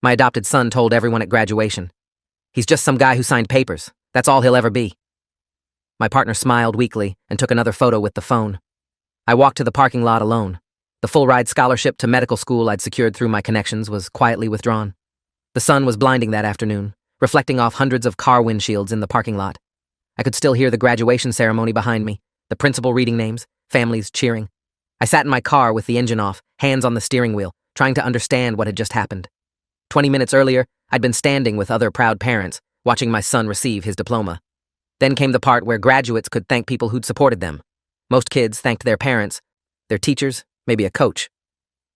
My adopted son told everyone at graduation. He's just some guy who signed papers. That's all he'll ever be. My partner smiled weakly and took another photo with the phone. I walked to the parking lot alone. The full-ride scholarship to medical school I'd secured through my connections was quietly withdrawn. The sun was blinding that afternoon, reflecting off hundreds of car windshields in the parking lot. I could still hear the graduation ceremony behind me, the principal reading names, families cheering. I sat in my car with the engine off, hands on the steering wheel, trying to understand what had just happened. 20 minutes earlier, I'd been standing with other proud parents, watching my son receive his diploma. Then came the part where graduates could thank people who'd supported them. Most kids thanked their parents, their teachers, maybe a coach.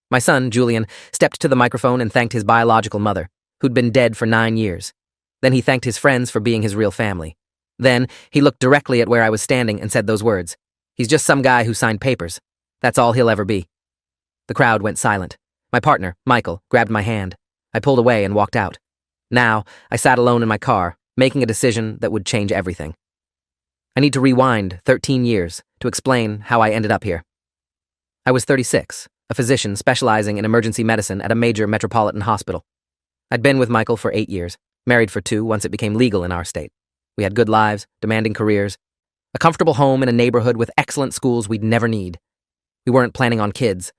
My son, Julian, stepped to the microphone and thanked his biological mother, who'd been dead for 9 years. Then he thanked his friends for being his real family. Then he looked directly at where I was standing and said those words. He's just some guy who signed papers. That's all he'll ever be. The crowd went silent. My partner, Michael, grabbed my hand. I pulled away and walked out. Now, I sat alone in my car, making a decision that would change everything. I need to rewind 13 years to explain how I ended up here. I was 36, a physician specializing in emergency medicine at a major metropolitan hospital. I'd been with Michael for 8 years, married for 2 once it became legal in our state. We had good lives, demanding careers, a comfortable home in a neighborhood with excellent schools we'd never need. We weren't planning on kids.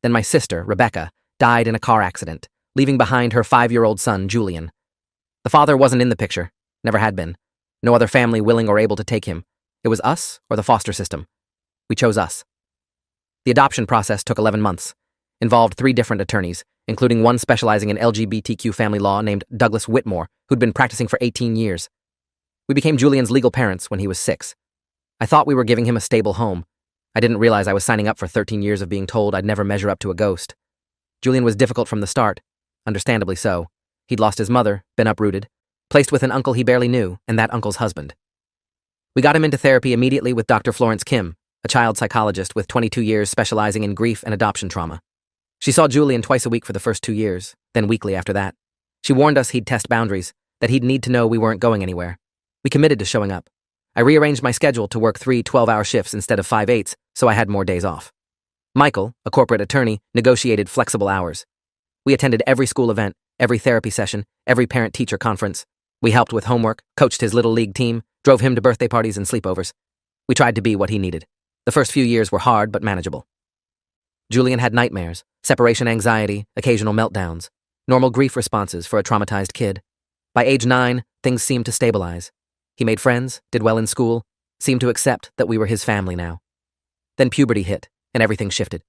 Then my sister, Rebecca, died in a car accident, leaving behind her 5-year-old son, Julian. The father wasn't in the picture, never had been. No other family willing or able to take him. It was us or the foster system. We chose us. The adoption process took 11 months, involved 3 different attorneys, including one specializing in LGBTQ family law named Douglas Whitmore, who'd been practicing for 18 years. We became Julian's legal parents when he was 6. I thought we were giving him a stable home. I didn't realize I was signing up for 13 years of being told I'd never measure up to a ghost. Julian was difficult from the start, understandably so. He'd lost his mother, been uprooted, placed with an uncle he barely knew, and that uncle's husband. We got him into therapy immediately with Dr. Florence Kim, a child psychologist with 22 years specializing in grief and adoption trauma. She saw Julian twice a week for the first 2 years, then weekly after that. She warned us he'd test boundaries, that he'd need to know we weren't going anywhere. We committed to showing up. I rearranged my schedule to work 3 12-hour shifts instead of 5/8, so I had more days off. Michael, a corporate attorney, negotiated flexible hours. We attended every school event, every therapy session, every parent-teacher conference. We helped with homework, coached his little league team, drove him to birthday parties and sleepovers. We tried to be what he needed. The first few years were hard but manageable. Julian had nightmares, separation anxiety, occasional meltdowns, normal grief responses for a traumatized kid. By age 9, things seemed to stabilize. He made friends, did well in school, seemed to accept that we were his family now. Then puberty hit, and everything shifted.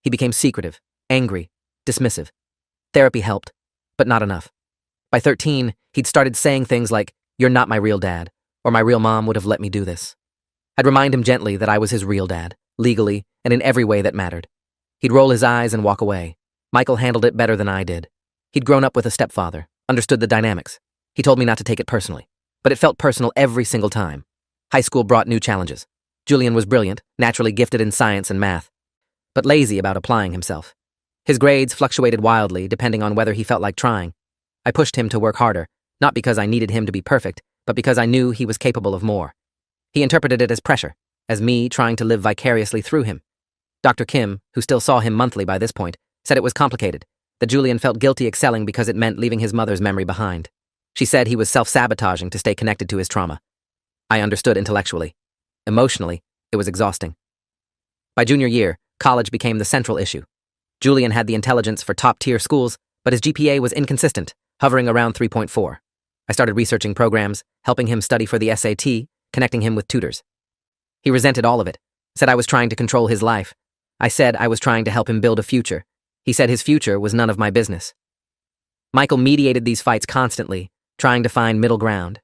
He became secretive, angry, dismissive. Therapy helped, but not enough. By 13, he'd started saying things like, "You're not my real dad," or "My real mom would have let me do this." I'd remind him gently that I was his real dad, legally and in every way that mattered. He'd roll his eyes and walk away. Michael handled it better than I did. He'd grown up with a stepfather, understood the dynamics. He told me not to take it personally, but it felt personal every single time. High school brought new challenges. Julian was brilliant, naturally gifted in science and math, but lazy about applying himself. His grades fluctuated wildly depending on whether he felt like trying. I pushed him to work harder, not because I needed him to be perfect, but because I knew he was capable of more. He interpreted it as pressure, as me trying to live vicariously through him. Dr. Kim, who still saw him monthly by this point, said it was complicated, that Julian felt guilty excelling because it meant leaving his mother's memory behind. She said he was self-sabotaging to stay connected to his trauma. I understood intellectually. Emotionally, it was exhausting. By junior year, college became the central issue. Julian had the intelligence for top-tier schools, but his GPA was inconsistent, hovering around 3.4. I started researching programs, helping him study for the SAT, connecting him with tutors. He resented all of it, said I was trying to control his life. I said I was trying to help him build a future. He said his future was none of my business. Michael mediated these fights constantly, trying to find middle ground.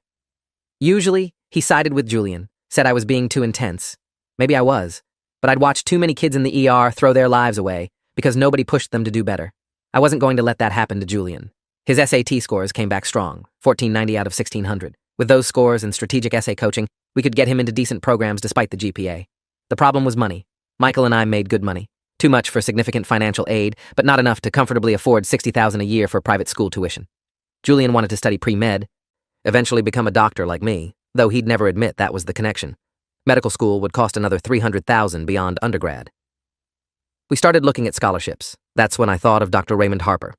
Usually, he sided with Julian, said I was being too intense. Maybe I was, but I'd watched too many kids in the ER throw their lives away because nobody pushed them to do better. I wasn't going to let that happen to Julian. His SAT scores came back strong, 1490 out of 1600. With those scores and strategic essay coaching, we could get him into decent programs despite the GPA. The problem was money. Michael and I made good money. Too much for significant financial aid, but not enough to comfortably afford $60,000 a year for private school tuition. Julian wanted to study pre-med, eventually become a doctor like me, though he'd never admit that was the connection. Medical school would cost another $300,000 beyond undergrad. We started looking at scholarships. That's when I thought of Dr. Raymond Harper.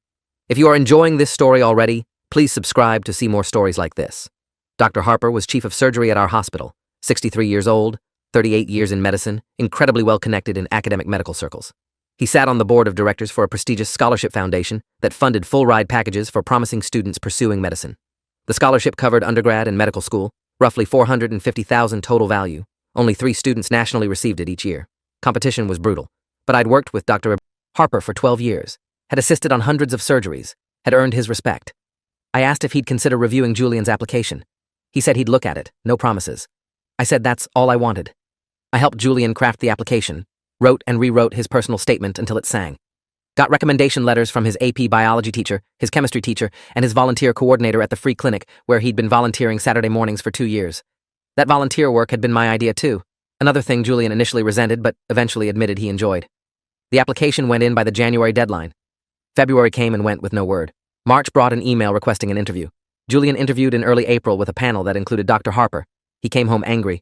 If you are enjoying this story already, please subscribe to see more stories like this. Dr. Harper was chief of surgery at our hospital, 63 years old, 38 years in medicine, incredibly well connected in academic medical circles. He sat on the board of directors for a prestigious scholarship foundation that funded full-ride packages for promising students pursuing medicine. The scholarship covered undergrad and medical school, roughly $450,000 total value. Only 3 students nationally received it each year. Competition was brutal, but I'd worked with Dr. Harper for 12 years, had assisted on hundreds of surgeries, had earned his respect. I asked if he'd consider reviewing Julian's application. He said he'd look at it, no promises. I said that's all I wanted. I helped Julian craft the application, wrote and rewrote his personal statement until it sang. Got recommendation letters from his AP biology teacher, his chemistry teacher, and his volunteer coordinator at the free clinic where he'd been volunteering Saturday mornings for 2 years. That volunteer work had been my idea too, another thing Julian initially resented but eventually admitted he enjoyed. The application went in by the January deadline. February came and went with no word. March brought an email requesting an interview. Julian interviewed in early April with a panel that included Dr. Harper. He came home angry.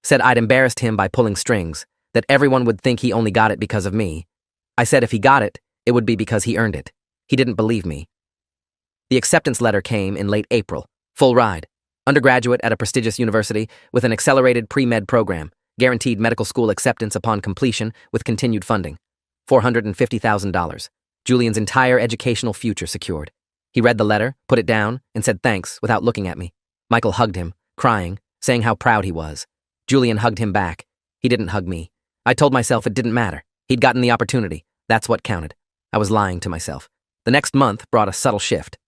Said I'd embarrassed him by pulling strings, that everyone would think he only got it because of me. I said if he got it, it would be because he earned it. He didn't believe me. The acceptance letter came in late April. Full ride. Undergraduate at a prestigious university with an accelerated pre-med program, guaranteed medical school acceptance upon completion with continued funding. $450,000. Julian's entire educational future secured. He read the letter, put it down, and said thanks without looking at me. Michael hugged him, crying, saying how proud he was. Julian hugged him back. He didn't hug me. I told myself it didn't matter. He'd gotten the opportunity. That's what counted. I was lying to myself. The next month brought a subtle shift.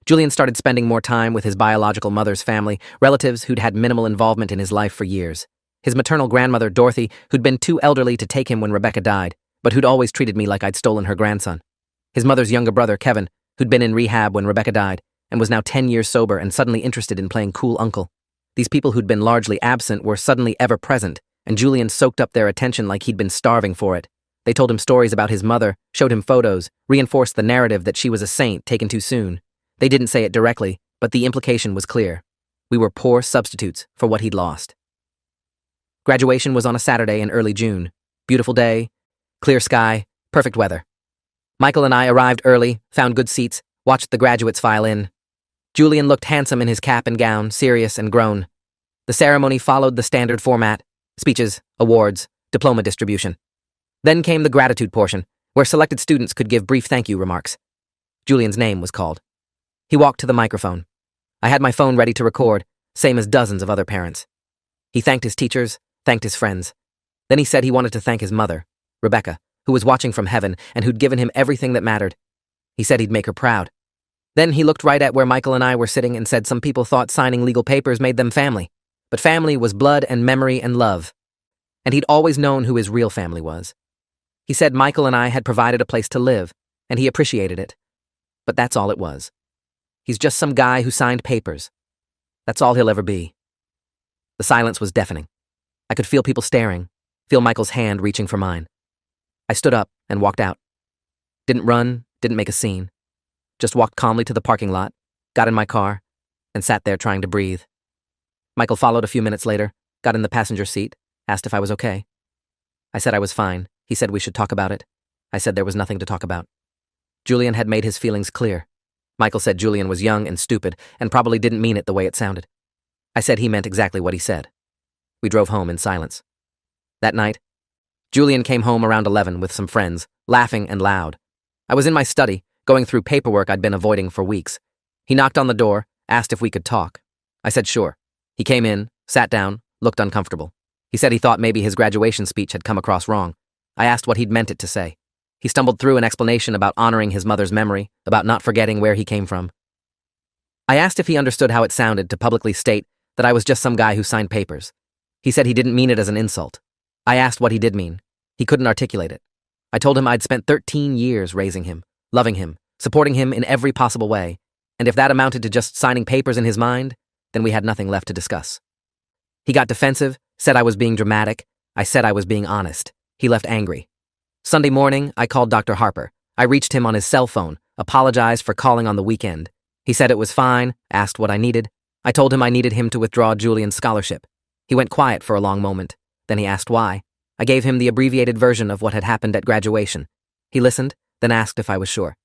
Julian started spending more time with his biological mother's family, relatives who'd had minimal involvement in his life for years. His maternal grandmother, Dorothy, who'd been too elderly to take him when Rebecca died, but who'd always treated me like I'd stolen her grandson. His mother's younger brother, Kevin, who'd been in rehab when Rebecca died, and was now 10 years sober and suddenly interested in playing cool uncle. These people who'd been largely absent were suddenly ever present, and Julian soaked up their attention like he'd been starving for it. They told him stories about his mother, showed him photos, reinforced the narrative that she was a saint taken too soon. They didn't say it directly, but the implication was clear. We were poor substitutes for what he'd lost. Graduation was on a Saturday in early June. Beautiful day, clear sky, perfect weather. Michael and I arrived early, found good seats, watched the graduates file in. Julian looked handsome in his cap and gown, serious and grown. The ceremony followed the standard format: speeches, awards, diploma distribution. Then came the gratitude portion, where selected students could give brief thank you remarks. Julian's name was called. He walked to the microphone. I had my phone ready to record, same as dozens of other parents. He thanked his teachers, thanked his friends. Then he said he wanted to thank his mother, Rebecca, who was watching from heaven and who'd given him everything that mattered. He said he'd make her proud. Then he looked right at where Michael and I were sitting and said some people thought signing legal papers made them family, but family was blood and memory and love. And he'd always known who his real family was. He said Michael and I had provided a place to live, and he appreciated it. But that's all it was. He's just some guy who signed papers. That's all he'll ever be. The silence was deafening. I could feel people staring, feel Michael's hand reaching for mine. I stood up and walked out. Didn't run, didn't make a scene. Just walked calmly to the parking lot, got in my car, and sat there trying to breathe. Michael followed a few minutes later, got in the passenger seat, asked if I was okay. I said I was fine. He said we should talk about it. I said there was nothing to talk about. Julian had made his feelings clear. Michael said Julian was young and stupid and probably didn't mean it the way it sounded. I said he meant exactly what he said. We drove home in silence. That night, Julian came home around 11 with some friends, laughing and loud. I was in my study, going through paperwork I'd been avoiding for weeks. He knocked on the door, asked if we could talk. I said sure. He came in, sat down, looked uncomfortable. He said he thought maybe his graduation speech had come across wrong. I asked what he'd meant it to say. He stumbled through an explanation about honoring his mother's memory, about not forgetting where he came from. I asked if he understood how it sounded to publicly state that I was just some guy who signed papers. He said he didn't mean it as an insult. I asked what he did mean. He couldn't articulate it. I told him I'd spent 13 years raising him, loving him, supporting him in every possible way, and if that amounted to just signing papers in his mind, then we had nothing left to discuss. He got defensive, said I was being dramatic. I said I was being honest. He left angry. Sunday morning, I called Dr. Harper. I reached him on his cell phone, apologized for calling on the weekend. He said it was fine, asked what I needed. I told him I needed him to withdraw Julian's scholarship. He went quiet for a long moment. Then he asked why. I gave him the abbreviated version of what had happened at graduation. He listened, then asked if I was sure.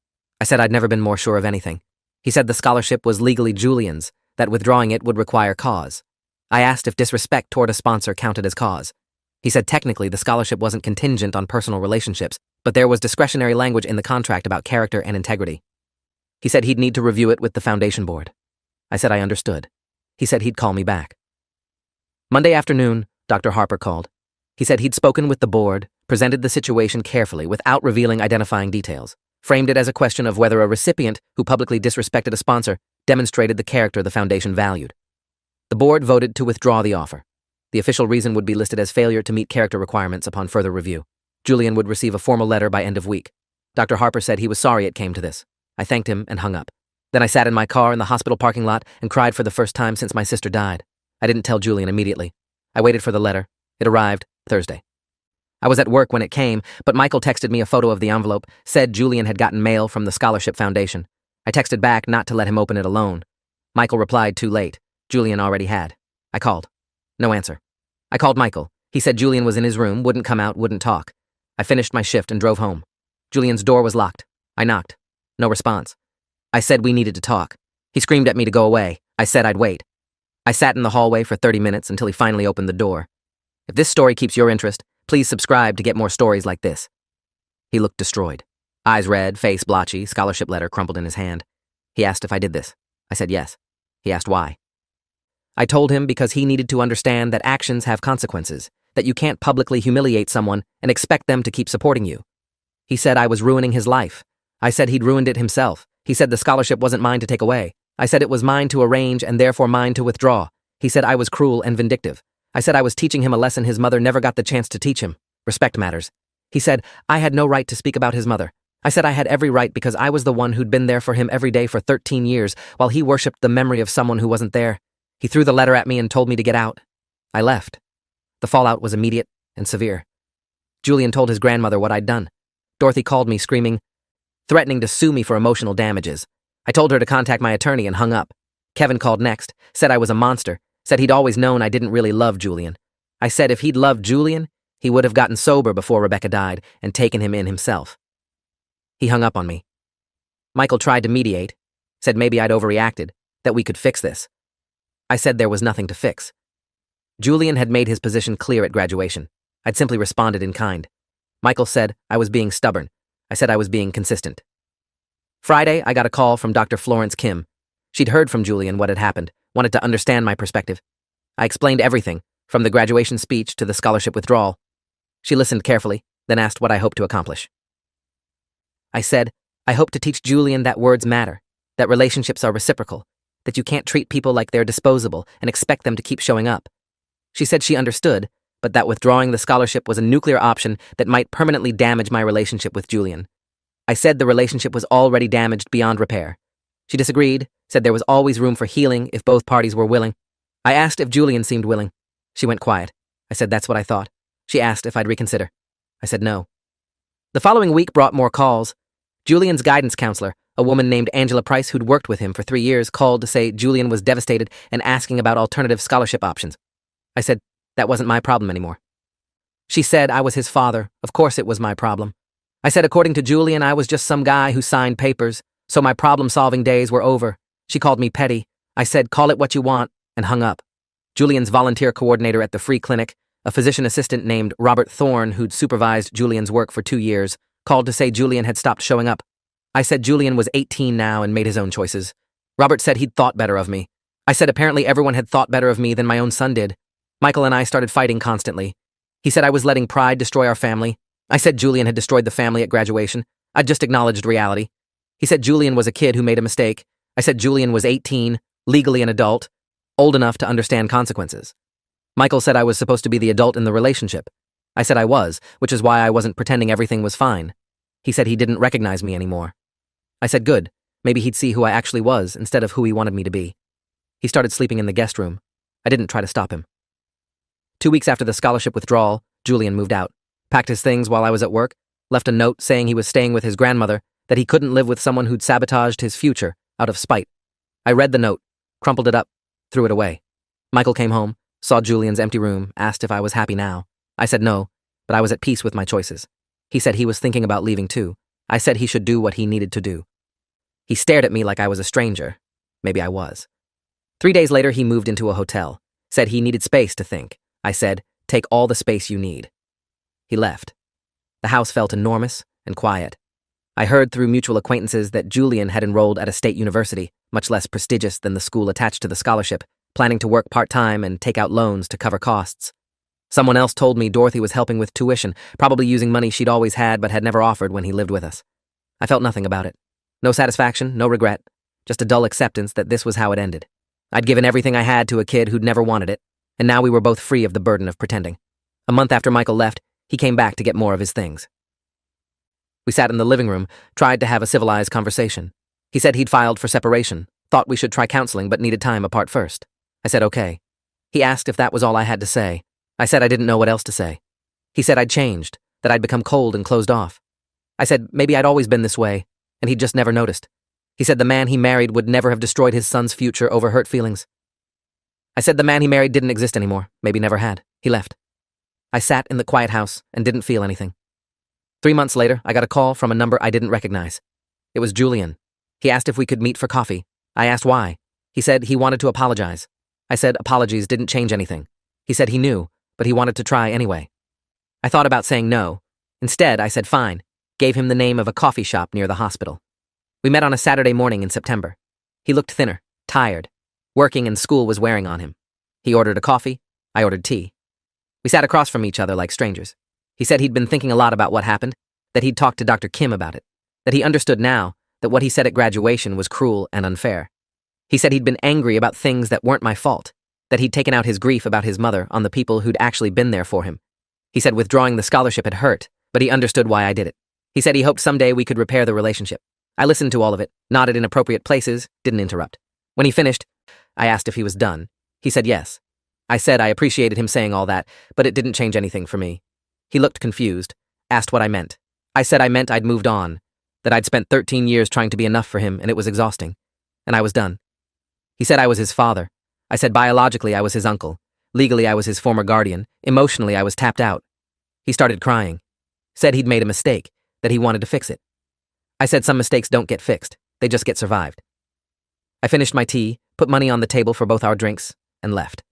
I said I'd never been more sure of anything. He said the scholarship was legally Julian's, that withdrawing it would require cause. I asked if disrespect toward a sponsor counted as cause. He said technically the scholarship wasn't contingent on personal relationships, but there was discretionary language in the contract about character and integrity. He said he'd need to review it with the foundation board. I said I understood. He said he'd call me back. Monday afternoon, Dr. Harper called. He said he'd spoken with the board, presented the situation carefully without revealing identifying details, framed it as a question of whether a recipient who publicly disrespected a sponsor demonstrated the character the foundation valued. The board voted to withdraw the offer. The official reason would be listed as failure to meet character requirements upon further review. Julian would receive a formal letter by end of week. Dr. Harper said he was sorry it came to this. I thanked him and hung up. Then I sat in my car in the hospital parking lot and cried for the first time since my sister died. I didn't tell Julian immediately. I waited for the letter. It arrived Thursday. I was at work when it came, but Michael texted me a photo of the envelope, said Julian had gotten mail from the Scholarship Foundation. I texted back not to let him open it alone. Michael replied too late. Julian already had. I called. No answer. I called Michael. He said Julian was in his room, wouldn't come out, wouldn't talk. I finished my shift and drove home. Julian's door was locked. I knocked. No response. I said we needed to talk. He screamed at me to go away. I said I'd wait. I sat in the hallway for 30 minutes until he finally opened the door. If this story keeps your interest, please subscribe to get more stories like this. He looked destroyed. Eyes red, face blotchy, scholarship letter crumpled in his hand. He asked if I did this. I said yes. He asked why. I told him because he needed to understand that actions have consequences, that you can't publicly humiliate someone and expect them to keep supporting you. He said I was ruining his life. I said he'd ruined it himself. He said the scholarship wasn't mine to take away. I said it was mine to arrange and therefore mine to withdraw. He said I was cruel and vindictive. I said I was teaching him a lesson his mother never got the chance to teach him. Respect matters. He said I had no right to speak about his mother. I said I had every right because I was the one who'd been there for him every day for 13 years while he worshipped the memory of someone who wasn't there. He threw the letter at me and told me to get out. I left. The fallout was immediate and severe. Julian told his grandmother what I'd done. Dorothy called me screaming, threatening to sue me for emotional damages. I told her to contact my attorney and hung up. Kevin called next, said I was a monster, said he'd always known I didn't really love Julian. I said if he'd loved Julian, he would have gotten sober before Rebecca died and taken him in himself. He hung up on me. Michael tried to mediate, said maybe I'd overreacted, that we could fix this. I said there was nothing to fix. Julian had made his position clear at graduation. I'd simply responded in kind. Michael said I was being stubborn. I said I was being consistent. Friday, I got a call from Dr. Florence Kim. She'd heard from Julian what had happened, wanted to understand my perspective. I explained everything, from the graduation speech to the scholarship withdrawal. She listened carefully, then asked what I hoped to accomplish. I said, I hope to teach Julian that words matter, that relationships are reciprocal, that you can't treat people like they're disposable and expect them to keep showing up. She said she understood, but that withdrawing the scholarship was a nuclear option that might permanently damage my relationship with Julian. I said the relationship was already damaged beyond repair. She disagreed, said there was always room for healing if both parties were willing. I asked if Julian seemed willing. She went quiet. I said that's what I thought. She asked if I'd reconsider. I said no. The following week brought more calls. Julian's guidance counselor, a woman named Angela Price who'd worked with him for 3 years, called to say Julian was devastated and asking about alternative scholarship options. I said that wasn't my problem anymore. She said I was his father. Of course it was my problem. I said according to Julian, I was just some guy who signed papers, so my problem-solving days were over. She called me petty. I said, call it what you want, and hung up. Julian's volunteer coordinator at the free clinic, a physician assistant named Robert Thorne who'd supervised Julian's work for 2 years, called to say Julian had stopped showing up. I said Julian was 18 now and made his own choices. Robert said he'd thought better of me. I said apparently everyone had thought better of me than my own son did. Michael and I started fighting constantly. He said I was letting pride destroy our family. I said Julian had destroyed the family at graduation. I'd just acknowledged reality. He said Julian was a kid who made a mistake. I said Julian was 18, legally an adult, old enough to understand consequences. Michael said I was supposed to be the adult in the relationship. I said I was, which is why I wasn't pretending everything was fine. He said he didn't recognize me anymore. I said good, maybe he'd see who I actually was instead of who he wanted me to be. He started sleeping in the guest room. I didn't try to stop him. 2 weeks after the scholarship withdrawal, Julian moved out, packed his things while I was at work, left a note saying he was staying with his grandmother, that he couldn't live with someone who'd sabotaged his future out of spite. I read the note, crumpled it up, threw it away. Michael came home, saw Julian's empty room, asked if I was happy now. I said no, but I was at peace with my choices. He said he was thinking about leaving too. I said he should do what he needed to do. He stared at me like I was a stranger. Maybe I was. 3 days later, he moved into a hotel. Said he needed space to think. I said, "Take all the space you need." He left. The house felt enormous and quiet. I heard through mutual acquaintances that Julian had enrolled at a state university, much less prestigious than the school attached to the scholarship, planning to work part-time and take out loans to cover costs. Someone else told me Dorothy was helping with tuition, probably using money she'd always had but had never offered when he lived with us. I felt nothing about it. No satisfaction, no regret, just a dull acceptance that this was how it ended. I'd given everything I had to a kid who'd never wanted it, and now we were both free of the burden of pretending. A month after Michael left, he came back to get more of his things. We sat in the living room, tried to have a civilized conversation. He said he'd filed for separation, thought we should try counseling but needed time apart first. I said okay. He asked if that was all I had to say. I said I didn't know what else to say. He said I'd changed, that I'd become cold and closed off. I said maybe I'd always been this way, and he'd just never noticed. He said the man he married would never have destroyed his son's future over hurt feelings. I said the man he married didn't exist anymore, maybe never had. He left. I sat in the quiet house and didn't feel anything. 3 months later, I got a call from a number I didn't recognize. It was Julian. He asked if we could meet for coffee. I asked why. He said he wanted to apologize. I said apologies didn't change anything. He said he knew, but he wanted to try anyway. I thought about saying no. Instead, I said fine, gave him the name of a coffee shop near the hospital. We met on a Saturday morning in September. He looked thinner, tired. Working and school was wearing on him. He ordered a coffee. I ordered tea. We sat across from each other like strangers. He said he'd been thinking a lot about what happened, that he'd talked to Dr. Kim about it, that he understood now that what he said at graduation was cruel and unfair. He said he'd been angry about things that weren't my fault, that he'd taken out his grief about his mother on the people who'd actually been there for him. He said withdrawing the scholarship had hurt, but he understood why I did it. He said he hoped someday we could repair the relationship. I listened to all of it, nodded in appropriate places, didn't interrupt. When he finished, I asked if he was done. He said yes. I said I appreciated him saying all that, but it didn't change anything for me. He looked confused, asked what I meant. I said I meant I'd moved on, that I'd spent 13 years trying to be enough for him and it was exhausting, and I was done. He said I was his father. I said biologically I was his uncle. Legally I was his former guardian. Emotionally I was tapped out. He started crying. Said he'd made a mistake, that he wanted to fix it. I said some mistakes don't get fixed, they just get survived. I finished my tea, put money on the table for both our drinks, and left.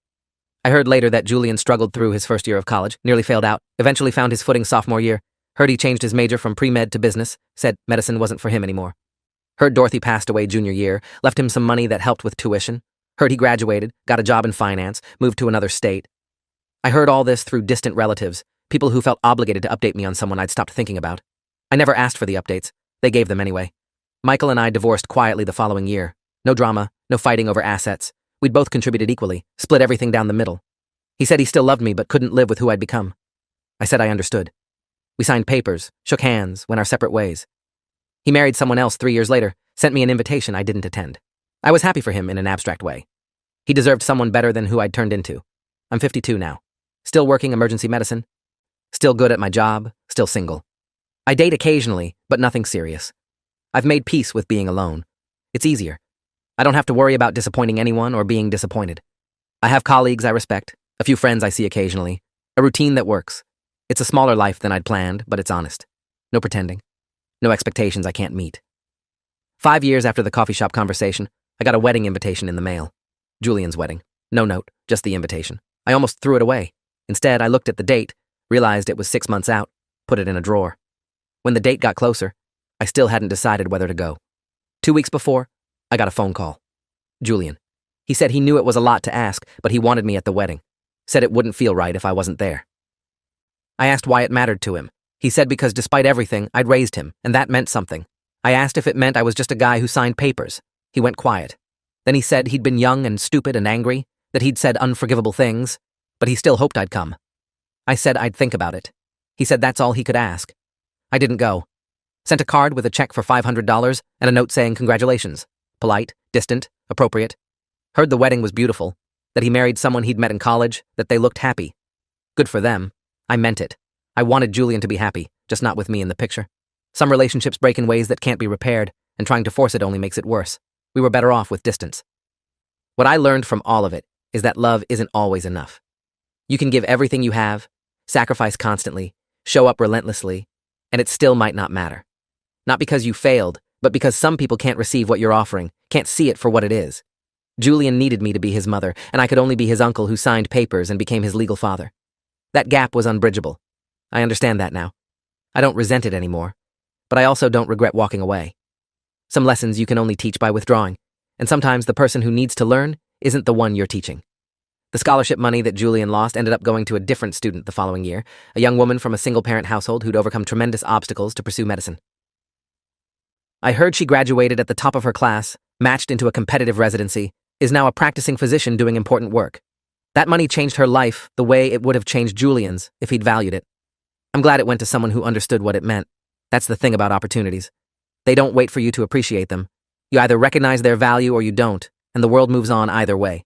I heard later that Julian struggled through his first year of college, nearly failed out, eventually found his footing sophomore year. Heard he changed his major from pre-med to business, said medicine wasn't for him anymore. Heard Dorothy passed away junior year, left him some money that helped with tuition. Heard he graduated, got a job in finance, moved to another state. I heard all this through distant relatives, people who felt obligated to update me on someone I'd stopped thinking about. I never asked for the updates. They gave them anyway. Michael and I divorced quietly the following year. No drama, no fighting over assets. We'd both contributed equally, split everything down the middle. He said he still loved me but couldn't live with who I'd become. I said I understood. We signed papers, shook hands, went our separate ways. He married someone else 3 years later, sent me an invitation I didn't attend. I was happy for him in an abstract way. He deserved someone better than who I'd turned into. I'm 52 now. Still working emergency medicine. Still good at my job, still single. I date occasionally, but nothing serious. I've made peace with being alone. It's easier. I don't have to worry about disappointing anyone or being disappointed. I have colleagues I respect, a few friends I see occasionally, a routine that works. It's a smaller life than I'd planned, but it's honest. No pretending. No expectations I can't meet. 5 years after the coffee shop conversation, I got a wedding invitation in the mail. Julian's wedding. No note, just the invitation. I almost threw it away. Instead, I looked at the date, realized it was 6 months out, put it in a drawer. When the date got closer, I still hadn't decided whether to go. 2 weeks before, I got a phone call. Julian. He said he knew it was a lot to ask, but he wanted me at the wedding. Said it wouldn't feel right if I wasn't there. I asked why it mattered to him. He said because despite everything, I'd raised him, and that meant something. I asked if it meant I was just a guy who signed papers. He went quiet. Then he said he'd been young and stupid and angry, that he'd said unforgivable things, but he still hoped I'd come. I said I'd think about it. He said that's all he could ask. I didn't go. Sent a card with a check for $500 and a note saying congratulations. Polite, distant, appropriate. Heard the wedding was beautiful, that he married someone he'd met in college, that they looked happy. Good for them. I meant it. I wanted Julian to be happy, just not with me in the picture. Some relationships break in ways that can't be repaired, and trying to force it only makes it worse. We were better off with distance. What I learned from all of it is that love isn't always enough. You can give everything you have, sacrifice constantly, show up relentlessly, and it still might not matter. Not because you failed, but because some people can't receive what you're offering, can't see it for what it is. Julian needed me to be his mother, and I could only be his uncle who signed papers and became his legal father. That gap was unbridgeable. I understand that now. I don't resent it anymore, but I also don't regret walking away. Some lessons you can only teach by withdrawing, and sometimes the person who needs to learn isn't the one you're teaching. The scholarship money that Julian lost ended up going to a different student the following year, a young woman from a single-parent household who'd overcome tremendous obstacles to pursue medicine. I heard she graduated at the top of her class, matched into a competitive residency, is now a practicing physician doing important work. That money changed her life the way it would have changed Julian's if he'd valued it. I'm glad it went to someone who understood what it meant. That's the thing about opportunities. They don't wait for you to appreciate them. You either recognize their value or you don't, and the world moves on either way.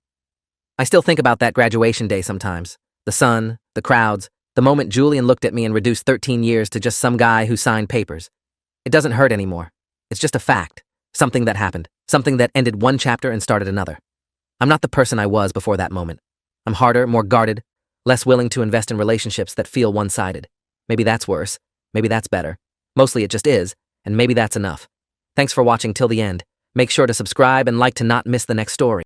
I still think about that graduation day sometimes. The sun, the crowds, the moment Julian looked at me and reduced 13 years to just some guy who signed papers. It doesn't hurt anymore. It's just a fact. Something that happened. Something that ended one chapter and started another. I'm not the person I was before that moment. I'm harder, more guarded, less willing to invest in relationships that feel one-sided. Maybe that's worse. Maybe that's better. Mostly it just is, and maybe that's enough. Thanks for watching till the end. Make sure to subscribe and like to not miss the next story.